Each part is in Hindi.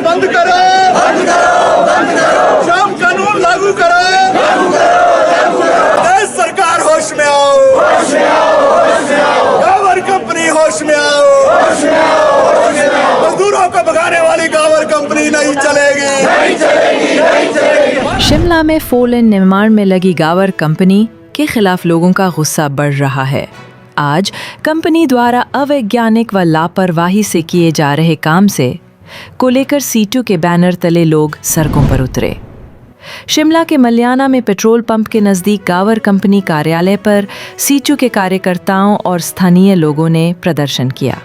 नशेखोरी बंद करो, श्रम कानून लागू करो, देश सरकार होश में आओ, गावर कंपनी होश में आओ, मजदूरों को भगाने वाली गावर कंपनी नहीं चलेगी। शिमला में 4 लेन निर्माण में लगी गावर कंपनी के खिलाफ लोगों का गुस्सा बढ़ रहा है। आज कंपनी द्वारा अवैज्ञानिक व लापरवाही से किए जा रहे काम को लेकर सीटू के बैनर तले लोग सड़कों पर उतरे। शिमला के मल्याना में पेट्रोल पंप के नज़दीक गावर कंपनी कार्यालय पर सीटू के कार्यकर्ताओं और स्थानीय लोगों ने प्रदर्शन किया।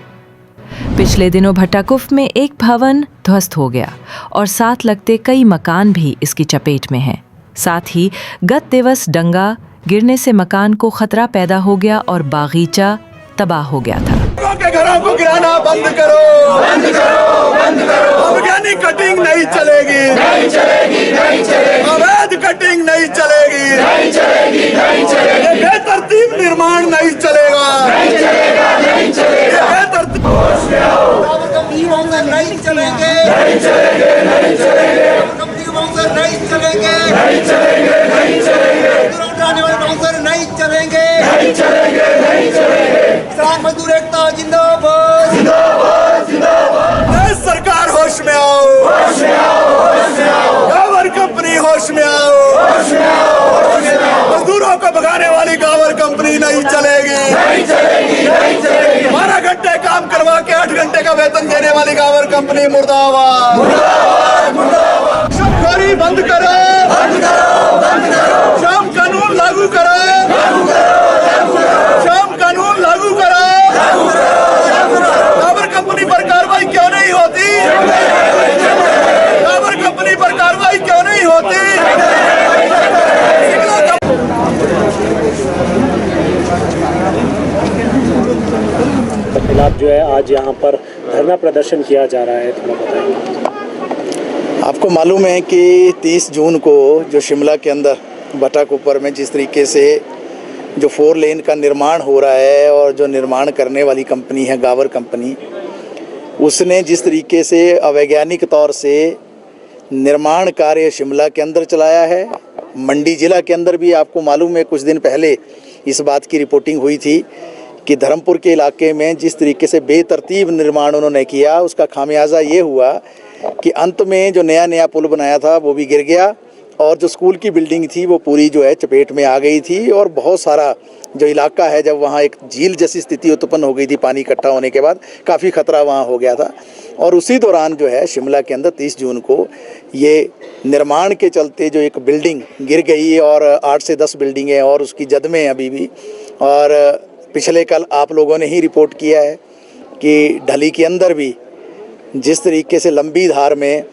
पिछले दिनों भट्टाकुफ में एक भवन ध्वस्त हो गया और साथ लगते कई मकान भी इसकी चपेट में हैं। साथ ही गत दिवस डंगा गिरने से मकान को खतरा पैदा हो गया और बागीचा तबाह हो गया था। के घरों को गिराना बंद करो, बंद करो, बंद करो। अवैज्ञानिक कटिंग नहीं चलेगी, नहीं चलेगी, नहीं चलेगी। अवैध कटिंग नहीं चलेगी, नहीं चलेगी, नहीं चलेगी। बेतरतीब निर्माण नहीं चलेगा, नहीं चलेगा, नहीं चलेगा। बेतरतीब नहीं चलेंगे, नहीं चलेंगे, नहीं चलेंगे। नहीं चलेंगे, नहीं चलेंगे, नहीं चलेंगे। नहीं चलेंगे, नहीं चलेंगे, नहीं चलेंगे। किसान मजदूर एकता जिंदाबाद, जिंदाबाद, जिंदाबाद। देश सरकार होश में आओ, होश में आओ, होश में आओ। गावर कंपनी होश में आओ, होश में आओ, होश में आओ। मजदूरों को भगाने वाली गावर कंपनी नहीं चलेगी, नहीं चलेगी, नहीं चलेगी। 12 घंटे काम करवा के 8 घंटे का वेतन देने वाली गावर कंपनी मुर्दाबाद, मुर्दाबाद, मुर्दाबाद। नशेखोरी बंद करो, बंद करो, बंद करो। श्रम कानून लागू करो, श्रम कानून लागू करो। गावर कंपनी पर कार्रवाई क्यों नहीं होती? गावर कंपनी पर कार्रवाई क्यों नहीं होती? खिलाफ जो है आज यहाँ पर धरना प्रदर्शन किया जा रहा है, थोड़ा बताएंगे। आपको मालूम है कि 30 जून को जो शिमला के अंदर भट्टाकुपर में जिस तरीके से जो 4 लेन का निर्माण हो रहा है और जो निर्माण करने वाली कंपनी है गावर कंपनी, उसने जिस तरीके से अवैज्ञानिक तौर से निर्माण कार्य शिमला के अंदर चलाया है, मंडी ज़िला के अंदर भी आपको मालूम है कुछ दिन पहले इस बात की रिपोर्टिंग हुई थी कि धर्मपुर के इलाके में जिस तरीके से बेतरतीब निर्माण उन्होंने किया, उसका खामियाजा ये हुआ कि अंत में जो नया पुल बनाया था वो भी गिर गया और जो स्कूल की बिल्डिंग थी वो पूरी जो है चपेट में आ गई थी और बहुत सारा जो इलाका है, जब वहाँ एक झील जैसी स्थिति उत्पन्न हो गई थी पानी इकट्ठा होने के बाद, काफ़ी ख़तरा वहाँ हो गया था। और उसी दौरान जो है शिमला के अंदर 30 जून को ये निर्माण के चलते जो एक बिल्डिंग गिर गई और 8 से 10 बिल्डिंगें और उसकी जद में अभी भी। और पिछले कल आप लोगों ने ही रिपोर्ट किया है कि ढली के अंदर भी जिस तरीके से लंबी धार में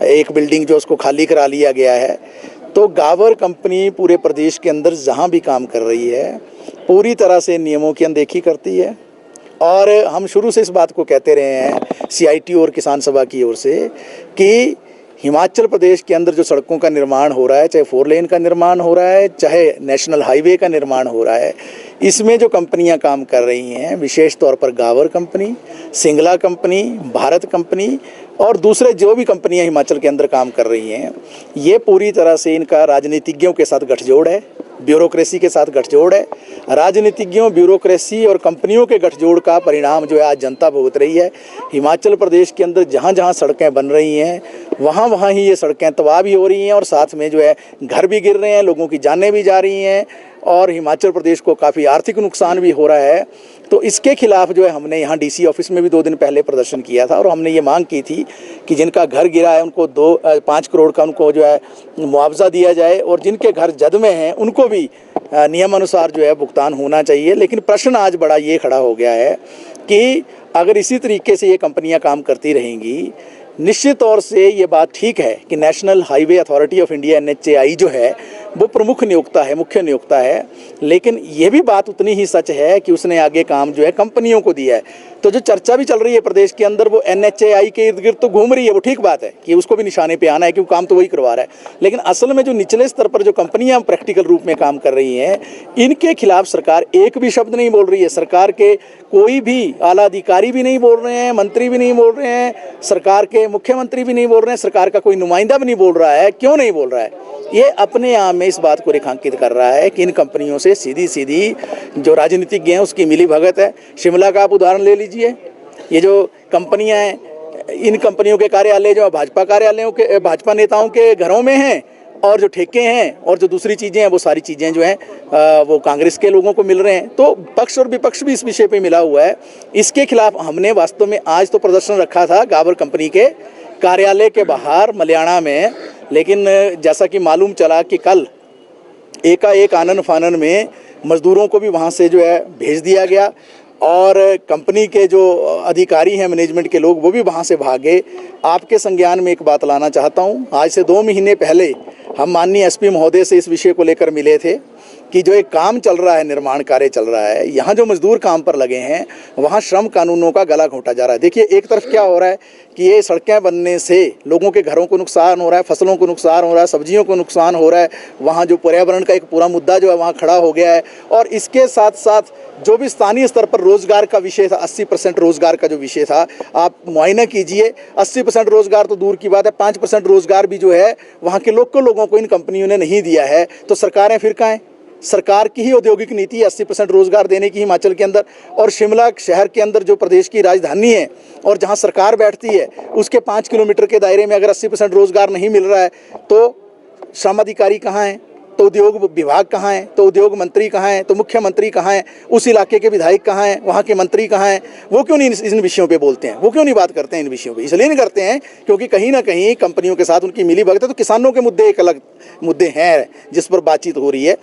एक बिल्डिंग जो उसको खाली करा लिया गया है। तो गावर कंपनी पूरे प्रदेश के अंदर जहां भी काम कर रही है पूरी तरह से नियमों की अनदेखी करती है। और हम शुरू से इस बात को कहते रहे हैं CIT और किसान सभा की ओर से कि हिमाचल प्रदेश के अंदर जो सड़कों का निर्माण हो रहा है, चाहे 4 लेन का निर्माण हो रहा है, चाहे नेशनल हाईवे का निर्माण हो रहा है, इसमें जो कंपनियां काम कर रही हैं, विशेष तौर पर Gawar company, Singla company, Bharat company और दूसरे जो भी कंपनियां हिमाचल के अंदर काम कर रही हैं, ये पूरी तरह से इनका राजनीतिज्ञों के साथ गठजोड़ है, ब्यूरोक्रेसी के साथ गठजोड़ है। राजनीतिज्ञों, ब्यूरोक्रेसी और कंपनियों के गठजोड़ का परिणाम जो है आज जनता भुगत रही है। हिमाचल प्रदेश के अंदर जहाँ जहाँ सड़कें बन रही हैं वहाँ वहाँ ही ये सड़कें तबाह भी हो रही हैं और साथ में जो है घर भी गिर रहे हैं, लोगों की जानें भी जा रही हैं और हिमाचल प्रदेश को काफ़ी आर्थिक नुकसान भी हो रहा है। तो इसके खिलाफ जो है हमने यहाँ DC ऑफिस में भी 2 दिन पहले प्रदर्शन किया था और हमने ये मांग की थी कि जिनका घर गिरा है उनको 5 करोड़ का उनको जो है मुआवजा दिया जाए और जिनके घर जद में हैं उनको भी नियमानुसार जो है भुगतान होना चाहिए। लेकिन प्रश्न आज बड़ा ये खड़ा हो गया है कि अगर इसी तरीके से ये कंपनियां काम करती रहेंगी, निश्चित तौर से ये बात ठीक है कि national highway authority of India NHAI जो है वो प्रमुख नियोक्ता है, मुख्य नियोक्ता है, लेकिन ये भी बात उतनी ही सच है कि उसने आगे काम जो है कंपनियों को दिया है। तो जो चर्चा भी चल रही है प्रदेश के अंदर वो NHAI के इर्द गिर्द तो घूम रही है, वो ठीक बात है कि उसको भी निशाने पे आना है क्योंकि काम तो वही करवा रहा है। लेकिन असल में जो निचले स्तर पर जो कंपनियां प्रैक्टिकल रूप में काम कर रही हैं, इनके खिलाफ सरकार एक भी शब्द नहीं बोल रही है। सरकार के कोई भी आला अधिकारी भी नहीं बोल रहे हैं, मंत्री भी नहीं बोल रहे हैं, सरकार के मुख्यमंत्री भी नहीं बोल रहे हैं, सरकार का कोई नुमाइंदा भी नहीं बोल रहा है। क्यों नहीं बोल रहा है? ये अपने आप में इस बात को रेखांकित कर रहा है कि इन कंपनियों से सीधी सीधी जो राजनीतिज्ञ हैं उसकी मिली भगत है। शिमला का आप उदाहरण ले लीजिए, ये जो कंपनियां हैं, इन कंपनियों के कार्यालय जो भाजपा कार्यालयों के, भाजपा नेताओं के घरों में हैं, और जो ठेके हैं और जो दूसरी चीज़ें हैं वो सारी चीज़ें जो हैं वो कांग्रेस के लोगों को मिल रहे हैं। तो पक्ष और विपक्ष भी इस विषय पे मिला हुआ है। इसके खिलाफ हमने वास्तव में आज तो प्रदर्शन रखा था गावर कंपनी के कार्यालय के बाहर मलियाना में, लेकिन जैसा कि मालूम चला कि कल एकाएक आनन फानन में मजदूरों को भी वहाँ से जो है भेज दिया गया और कंपनी के जो अधिकारी हैं, मैनेजमेंट के लोग, वो भी वहाँ से भागे। आपके संज्ञान में एक बात लाना चाहता हूँ। आज से 2 महीने पहले हम माननीय SP महोदय से इस विषय को लेकर मिले थे कि जो एक काम चल रहा है, निर्माण कार्य चल रहा है, यहाँ जो मजदूर काम पर लगे हैं वहाँ श्रम कानूनों का गला घोंटा जा रहा है। देखिए, एक तरफ क्या हो रहा है कि ये सड़कें बनने से लोगों के घरों को नुकसान हो रहा है, फसलों को नुकसान हो रहा है, सब्जियों को नुकसान हो रहा है, वहाँ जो पर्यावरण का एक पूरा मुद्दा जो है वहाँ खड़ा हो गया है। और इसके साथ साथ जो भी स्थानीय स्तर पर रोजगार का विषय था, 80% रोजगार का जो विषय था, आप मुआयना कीजिए, 80% रोजगार तो दूर की बात है, 5% रोजगार भी जो है वहाँ के लोगों को इन कंपनियों ने नहीं दिया है। तो सरकारें फिर कहाँ हैं? सरकार की ही औद्योगिक नीति है 80% रोजगार देने की हिमाचल के अंदर, और शिमला शहर के अंदर जो प्रदेश की राजधानी है और जहां सरकार बैठती है उसके 5 किलोमीटर के दायरे में अगर 80% रोजगार नहीं मिल रहा है तो श्रम अधिकारी कहाँ हैं? तो उद्योग विभाग कहाँ है? तो उद्योग मंत्री कहाँ हैं? तो मुख्यमंत्री कहाँ हैं? उस इलाके के विधायक कहाँ हैं? वहाँ के मंत्री कहाँ हैं? वो क्यों नहीं इन विषयों पे बोलते हैं? वो क्यों नहीं बात करते हैं इन विषयों पे? इसलिए नहीं करते हैं क्योंकि कहीं ना कहीं कंपनियों के साथ उनकी मिली भगत है। तो किसानों के मुद्दे एक अलग मुद्दे हैं जिस पर बातचीत हो रही है।